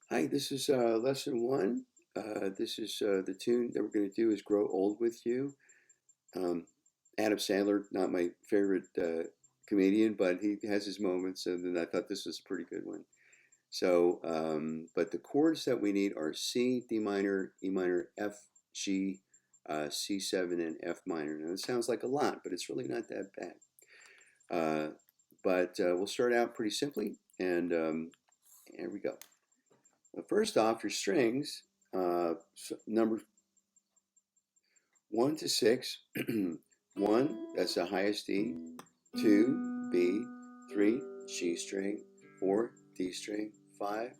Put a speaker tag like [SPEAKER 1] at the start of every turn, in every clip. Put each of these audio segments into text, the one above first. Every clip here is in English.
[SPEAKER 1] Hi, this is lesson one. This is the tune that we're going to do is "Grow Old with You." Um, Adam Sandler, not my favorite comedian, but he has his moments, and then I thought this was a pretty good one. So, but the chords that we need are C, D minor, E minor, F, G, C7, and F minor. Now, it sounds like a lot, but it's really not that bad. Uh, but we'll start out pretty simply, and here we go. First off, your strings, number 1 to 6. 1, that's the highest D. 2, B. 3, G string. 4, D string. 5,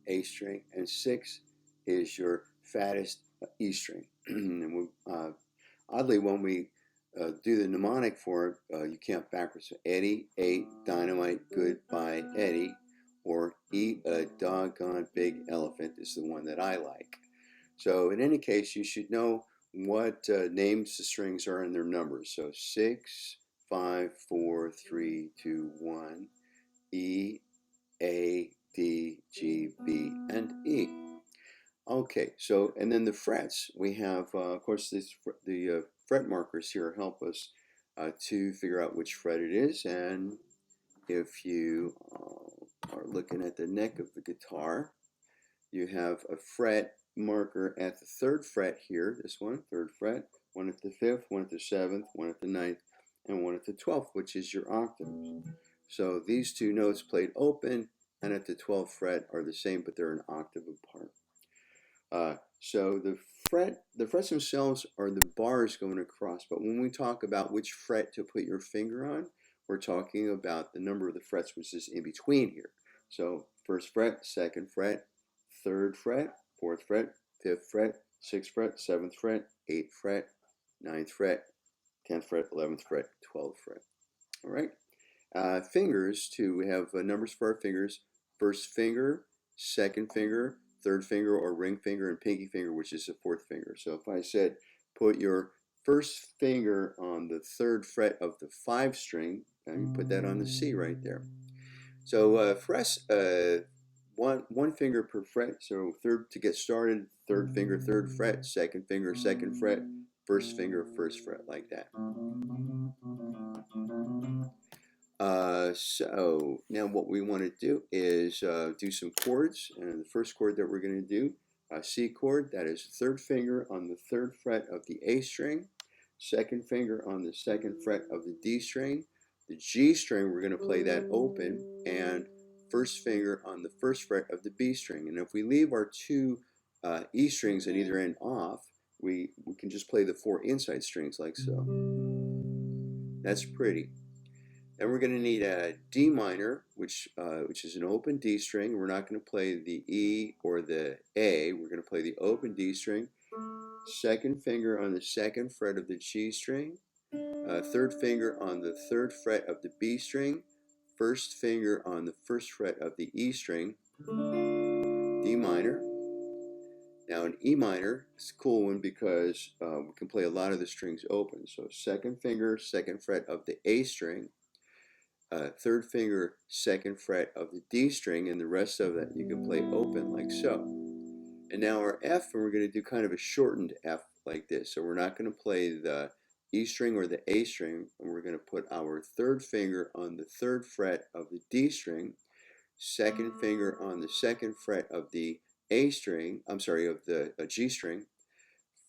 [SPEAKER 1] A string. And 6 is your fattest E string. And oddly, when we do the mnemonic for it, you count backwards. So Eddie ate dynamite, goodbye Eddie, or eat a doggone big elephant is the one that I like. So in any case, you should know what names the strings are and their numbers. So 6, 5, 4, 3, 2, 1, E, A, D, G, B, and E. Okay, so and then the frets, we have, of course, the fret markers here help us to figure out which fret it is. And if you are looking at the neck of the guitar, you have a fret marker at the third fret here, this one, third fret, one at the fifth, one at the seventh, one at the ninth, and one at the 12th, which is your octaves. So these two notes played open and at the 12th fret are the same, but they're an octave apart. So the frets themselves are the bars going across, but when we talk about which fret to put your finger on, we're talking about the number of the frets which is in between here. So first fret, second fret, third fret, fourth fret, fifth fret, sixth fret, seventh fret, eighth fret, ninth fret, 10th fret, 11th fret, 12th fret. All right. Fingers too. We have numbers for our fingers. First finger, second finger, third finger or ring finger, and pinky finger, which is the fourth finger. So if I said put your first finger on the third fret of the 5 string, and you put that on the C right there. So frets, one finger per fret. So third to get started, third finger, third fret, second finger, second fret, first finger, first fret, like that. So now what we want to do is do some chords. And the first chord that we're going to do, C chord, that is third finger on the third fret of the A string, second finger on the second fret of the D string. The G string, we're going to play that open, and first finger on the first fret of the B string. And if we leave our two E strings at either end off, we can just play the 4 inside strings like so. That's pretty. Then we're going to need a D minor, which is an open D string. We're not going to play the E or the A. We're going to play the open D string. Second finger on the second fret of the G string. Third finger on the third fret of the B string. First finger on the first fret of the E string. D minor. Now an E minor, it's a cool one because we can play a lot of the strings open. So second finger, second fret of the A string. Third finger, second fret of the D string, and the rest of that you can play open like so. And now our F, and we're going to do kind of a shortened F like this. So we're not going to play the E string or the A string, and we're going to put our third finger on the third fret of the D string, second finger on the second fret of the A string, of the G string.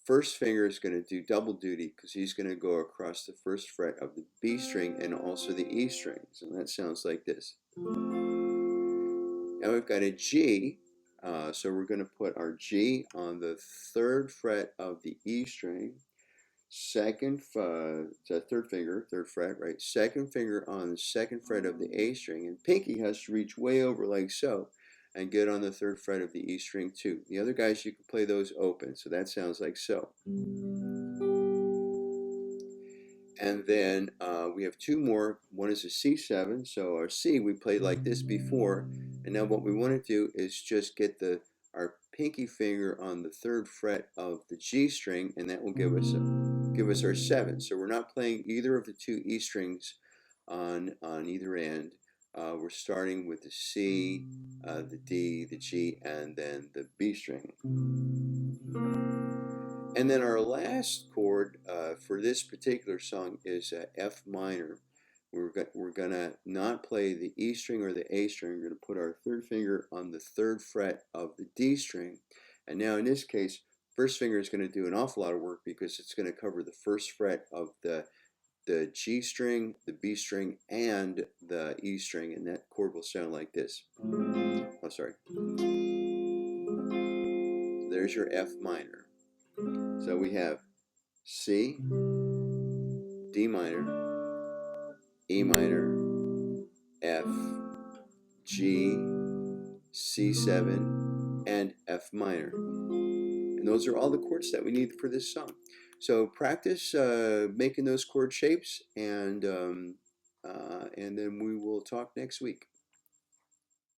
[SPEAKER 1] First finger is going to do double duty because he's going to go across the first fret of the B string and also the E strings. And that sounds like this. Now we've got a G. So we're going to put our G on the third fret of the E string. Third finger, third fret, right? Second finger on the second fret of the A string. And pinky has to reach way over like so and get on the third fret of the E string too. The other guys, you can play those open. So that sounds like so. And then we have two more. One is a C7. So our C we played like this before. And now what we want to do is just get our pinky finger on the third fret of the G string, and that will give us our 7. So we're not playing either of the two E strings on either end. we're starting with the C, the D, the G, and then the B string. And then our last chord for this particular song is F minor. We're gonna not play the E string or the A string. We're gonna put our third finger on the third fret of the D string. And now in this case, first finger is gonna do an awful lot of work because it's gonna cover the first fret of the G string, the B string, and the E string, and that chord will sound like this. Oh, sorry. There's your F minor. So we have C, D minor, E minor, F, G, C7, and F minor. And those are all the chords that we need for this song. So practice making those chord shapes, and then we will talk next week.